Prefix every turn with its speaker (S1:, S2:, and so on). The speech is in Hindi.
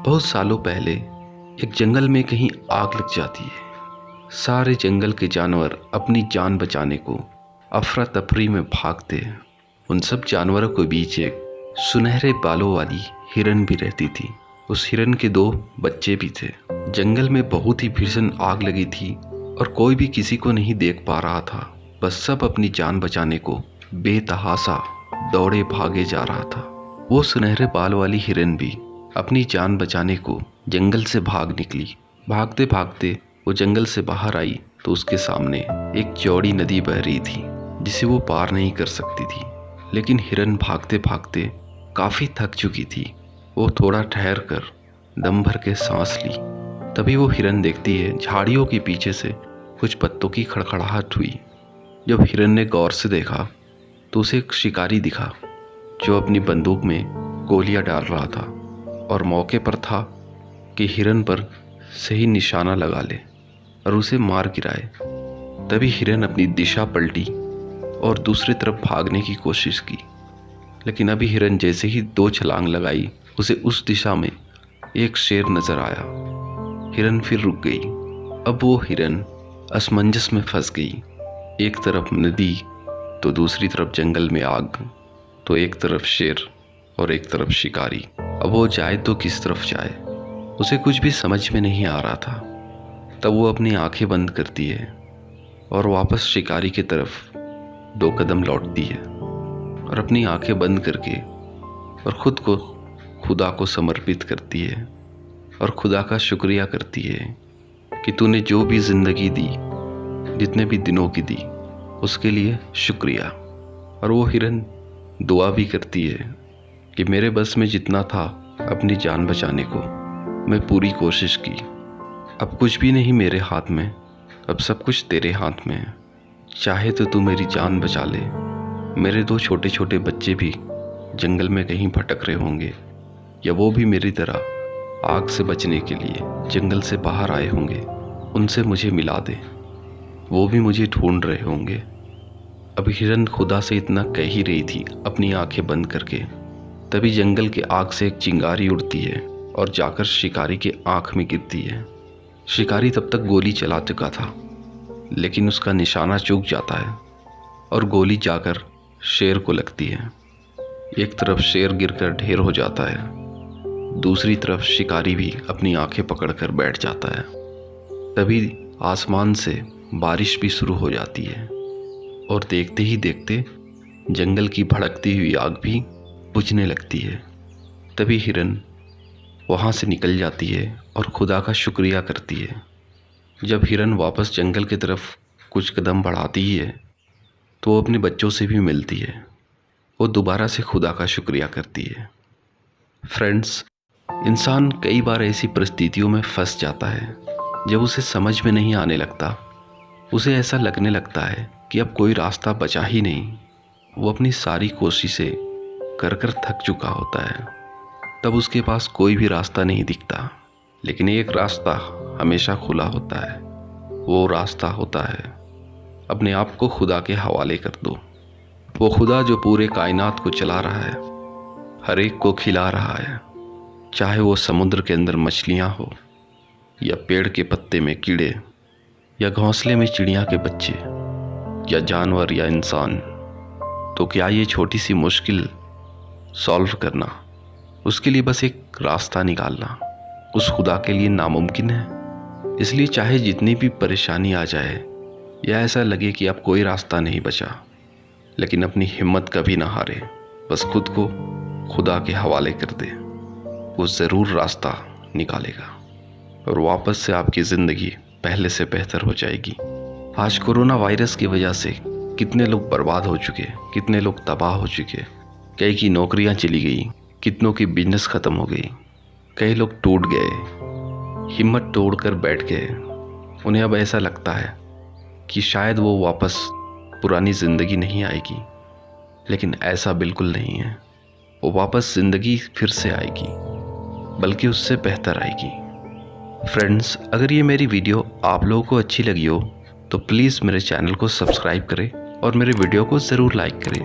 S1: बहुत सालों पहले एक जंगल में कहीं आग लग जाती है। सारे जंगल के जानवर अपनी जान बचाने को अफरा तफरी में भागते हैं। उन सब जानवरों के बीच एक सुनहरे बालों वाली हिरन भी रहती थी। उस हिरन के 2 बच्चे भी थे। जंगल में बहुत ही भीषण आग लगी थी और कोई भी किसी को नहीं देख पा रहा था। बस सब अपनी जान बचाने को बेतहासा दौड़े भागे जा रहा था। वो सुनहरे बाल वाली हिरन भी अपनी जान बचाने को जंगल से भाग निकली। भागते भागते वो जंगल से बाहर आई तो उसके सामने एक चौड़ी नदी बह रही थी जिसे वो पार नहीं कर सकती थी। लेकिन हिरन भागते भागते काफ़ी थक चुकी थी। वो थोड़ा ठहर कर दम भर के सांस ली। तभी वो हिरन देखती है झाड़ियों के पीछे से कुछ पत्तों की खड़खड़ाहट हुई। जब हिरन ने गौर से देखा तो उसे एक शिकारी दिखा जो अपनी बंदूक में गोलियां डाल रहा था और मौके पर था कि हिरन पर सही निशाना लगा ले और उसे मार गिराए। तभी हिरन अपनी दिशा पलटी और दूसरी तरफ भागने की कोशिश की। लेकिन अभी हिरन जैसे ही 2 छलांग लगाई उसे उस दिशा में एक शेर नजर आया। हिरन फिर रुक गई। अब वो हिरन असमंजस में फंस गई। एक तरफ नदी तो दूसरी तरफ जंगल में आग, तो एक तरफ शेर और एक तरफ शिकारी। अब वो जाए तो किस तरफ जाए, उसे कुछ भी समझ में नहीं आ रहा था। तब वो अपनी आंखें बंद करती है और वापस शिकारी की तरफ 2 कदम लौटती है और अपनी आंखें बंद करके और खुद को खुदा को समर्पित करती है और खुदा का शुक्रिया करती है कि तूने जो भी ज़िंदगी दी, जितने भी दिनों की दी, उसके लिए शुक्रिया। और वो हिरन दुआ भी करती है कि मेरे बस में जितना था अपनी जान बचाने को मैं पूरी कोशिश की। अब कुछ भी नहीं मेरे हाथ में, अब सब कुछ तेरे हाथ में है। चाहे तो तू मेरी जान बचा ले। मेरे 2 छोटे छोटे बच्चे भी जंगल में कहीं भटक रहे होंगे या वो भी मेरी तरह आग से बचने के लिए जंगल से बाहर आए होंगे। उनसे मुझे मिला दे, वो भी मुझे ढूंढ रहे होंगे। अब हिरन खुदा से इतना कह ही रही थी अपनी आंखें बंद करके, तभी जंगल के आग से एक चिंगारी उड़ती है और जाकर शिकारी के आंख में गिरती है। शिकारी तब तक गोली चला चुका था, लेकिन उसका निशाना चूक जाता है और गोली जाकर शेर को लगती है। एक तरफ शेर गिरकर ढेर हो जाता है, दूसरी तरफ शिकारी भी अपनी आंखें पकड़कर बैठ जाता है। तभी आसमान से बारिश भी शुरू हो जाती है और देखते ही देखते जंगल की भड़कती हुई आग भी बुझने लगती है। तभी हिरन वहाँ से निकल जाती है और खुदा का शुक्रिया करती है। जब हिरन वापस जंगल की तरफ कुछ कदम बढ़ाती ही है तो वो अपने बच्चों से भी मिलती है। वो दोबारा से खुदा का शुक्रिया करती है। फ्रेंड्स, इंसान कई बार ऐसी परिस्थितियों में फंस जाता है जब उसे समझ में नहीं आने लगता। उसे ऐसा लगने लगता है कि अब कोई रास्ता बचा ही नहीं। वो अपनी सारी कोशिशें कर कर थक चुका होता है। तब उसके पास कोई भी रास्ता नहीं दिखता, लेकिन एक रास्ता हमेशा खुला होता है। वो रास्ता होता है अपने आप को खुदा के हवाले कर दो। वो खुदा जो पूरे कायनात को चला रहा है, हर एक को खिला रहा है, चाहे वो समुद्र के अंदर मछलियाँ हो या पेड़ के पत्ते में कीड़े या घोंसले में चिड़िया के बच्चे या जानवर या इंसान। तो क्या ये छोटी सी मुश्किल सॉल्व करना, उसके लिए बस एक रास्ता निकालना उस खुदा के लिए नामुमकिन है? इसलिए चाहे जितनी भी परेशानी आ जाए या ऐसा लगे कि अब कोई रास्ता नहीं बचा, लेकिन अपनी हिम्मत कभी ना हारे। बस खुद को खुदा के हवाले कर दे, वो ज़रूर रास्ता निकालेगा और वापस से आपकी ज़िंदगी पहले से बेहतर हो जाएगी। आज कोरोना वायरस की वजह से कितने लोग बर्बाद हो चुके, कितने लोग तबाह हो चुके। कई की नौकरियां चली गई, कितनों की बिजनेस ख़त्म हो गई, कई लोग टूट गए, हिम्मत तोड़कर बैठ गए। उन्हें अब ऐसा लगता है कि शायद वो वापस पुरानी ज़िंदगी नहीं आएगी, लेकिन ऐसा बिल्कुल नहीं है। वो वापस ज़िंदगी फिर से आएगी, बल्कि उससे बेहतर आएगी। फ्रेंड्स, अगर ये मेरी वीडियो आप लोगों को अच्छी लगी हो तो प्लीज़ मेरे चैनल को सब्सक्राइब करें और मेरे वीडियो को ज़रूर लाइक करें।